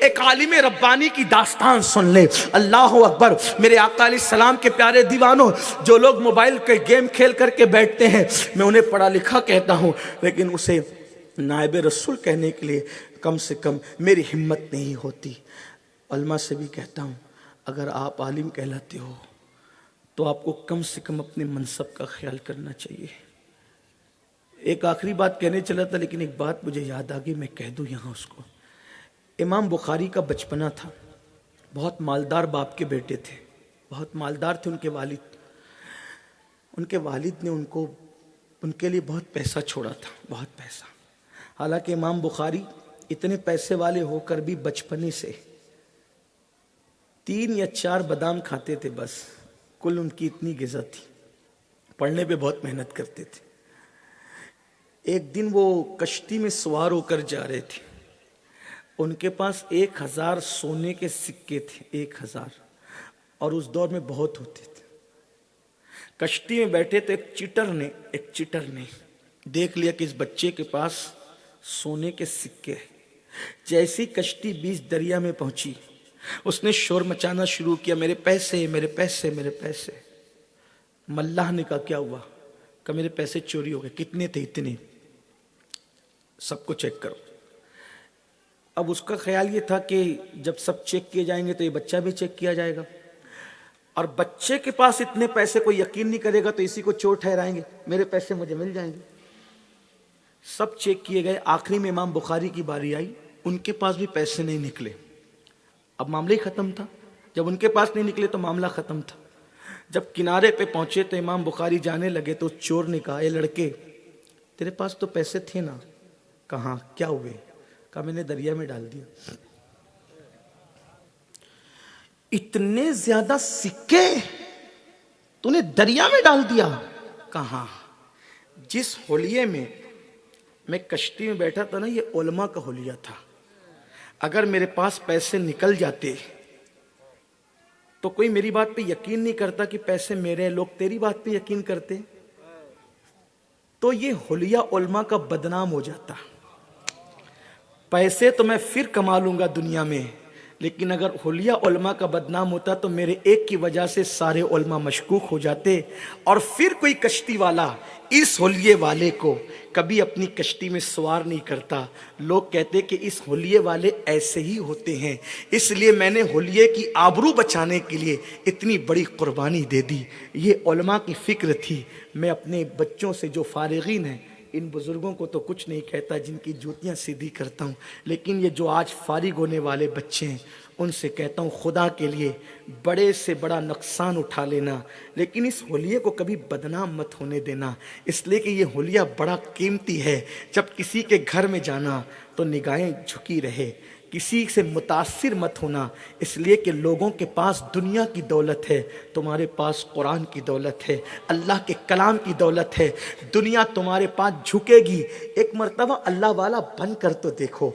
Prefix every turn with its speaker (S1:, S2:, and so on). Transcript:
S1: एक आलिम रब्बानी की दास्तान सुन ले। अल्लाह अकबर। मेरे आका अलैहिस्सलाम के प्यारे दीवानों, जो लोग मोबाइल के गेम खेल करके बैठते हैं, मैं उन्हें पढ़ा लिखा कहता हूँ, लेकिन उसे नायब रसूल कहने के लिए कम से कम मेरी हिम्मत नहीं होती। उलमा से भी कहता हूँ, अगर आप आलिम कहलाते हो तो आपको कम से कम अपने मनसब का ख्याल करना चाहिए। एक आखिरी बात कहने चला था, लेकिन एक बात मुझे याद आ गई, मैं कह दूं यहाँ उसको। इमाम बुखारी का बचपना था। बहुत मालदार बाप के बेटे थे, बहुत मालदार थे उनके वालिद। उनके वालिद ने उनके लिए बहुत पैसा छोड़ा था, बहुत पैसा। हालांकि इमाम बुखारी इतने पैसे वाले होकर भी बचपने से 3 या 4 बादाम खाते थे बस। कुल उनकी इतनी गिज़ा थी, पढ़ने पे बहुत मेहनत करते थे। एक दिन वो कश्ती में सवार होकर जा रहे थे, उनके पास 1000 सोने के सिक्के थे, 1000, और उस दौर में बहुत होते थे। कश्ती में बैठे तो एक चिटर ने देख लिया कि इस बच्चे के पास सोने के सिक्के हैं। जैसी कश्ती बीच दरिया में पहुंची, उसने शोर मचाना शुरू किया, मेरे पैसे, मेरे पैसे, मेरे पैसे। मल्लाह ने कहा क्या हुआ? कहा मेरे पैसे चोरी हो गए। कितने थे? इतने। सबको चेक करो। अब उसका ख्याल ये था कि जब सब चेक किए जाएंगे तो ये बच्चा भी चेक किया जाएगा, और बच्चे के पास इतने पैसे कोई यकीन नहीं करेगा तो इसी को चोर ठहराएंगे, मेरे पैसे मुझे मिल जाएंगे। सब चेक किए गए, आखिरी में इमाम बुखारी की बारी आई, उनके पास भी पैसे नहीं निकले। अब मामला ही खत्म था। जब उनके पास नहीं निकले तो मामला खत्म था। जब किनारे पे पहुंचे तो इमाम बुखारी जाने लगे तो चोर ने कहा, ए लड़के, तेरे पास तो पैसे थे ना? कहाँ? क्या हुए? कहा मैंने दरिया में डाल दिया। इतने ज्यादा सिक्के तूने दरिया में डाल दिया? कहाँ? जिस होलिये में मैं कश्ती में बैठा था ना, ये उलमा का होलिया था। अगर मेरे पास पैसे निकल जाते तो कोई मेरी बात पे यकीन नहीं करता कि पैसे मेरे, लोग तेरी बात पे यकीन करते, तो ये होलिया उलमा का बदनाम हो जाता। पैसे तो मैं फिर कमा लूंगा दुनिया में, लेकिन अगर होलिया उलमा का बदनाम होता तो मेरे एक की वजह से सारे उलमा मशकूक हो जाते, और फिर कोई कश्ती वाला इस होलिये वाले को कभी अपनी कश्ती में सवार नहीं करता। लोग कहते कि इस होलिये वाले ऐसे ही होते हैं, इसलिए मैंने होलिये की आबरू बचाने के लिए इतनी बड़ी कुर्बानी दे दी। ये उलमा की फिक्र थी। मैं अपने बच्चों से जो फारिगीन हैं, इन बुजुर्गों को तो कुछ नहीं कहता जिनकी जूतियां सीधी करता हूँ, लेकिन ये जो आज फारिग होने वाले बच्चे हैं उनसे कहता हूँ, खुदा के लिए बड़े से बड़ा नुकसान उठा लेना, लेकिन इस होलिये को कभी बदनाम मत होने देना, इसलिए कि ये होलिया बड़ा कीमती है। जब किसी के घर में जाना तो निगाहें झुकी रहे, किसी से मुतासिर मत होना, इसलिए कि लोगों के पास दुनिया की दौलत है, तुम्हारे पास कुरान की दौलत है, अल्लाह के कलाम की दौलत है। दुनिया तुम्हारे पास झुकेगी, एक मर्तबा अल्लाह वाला बन कर तो देखो।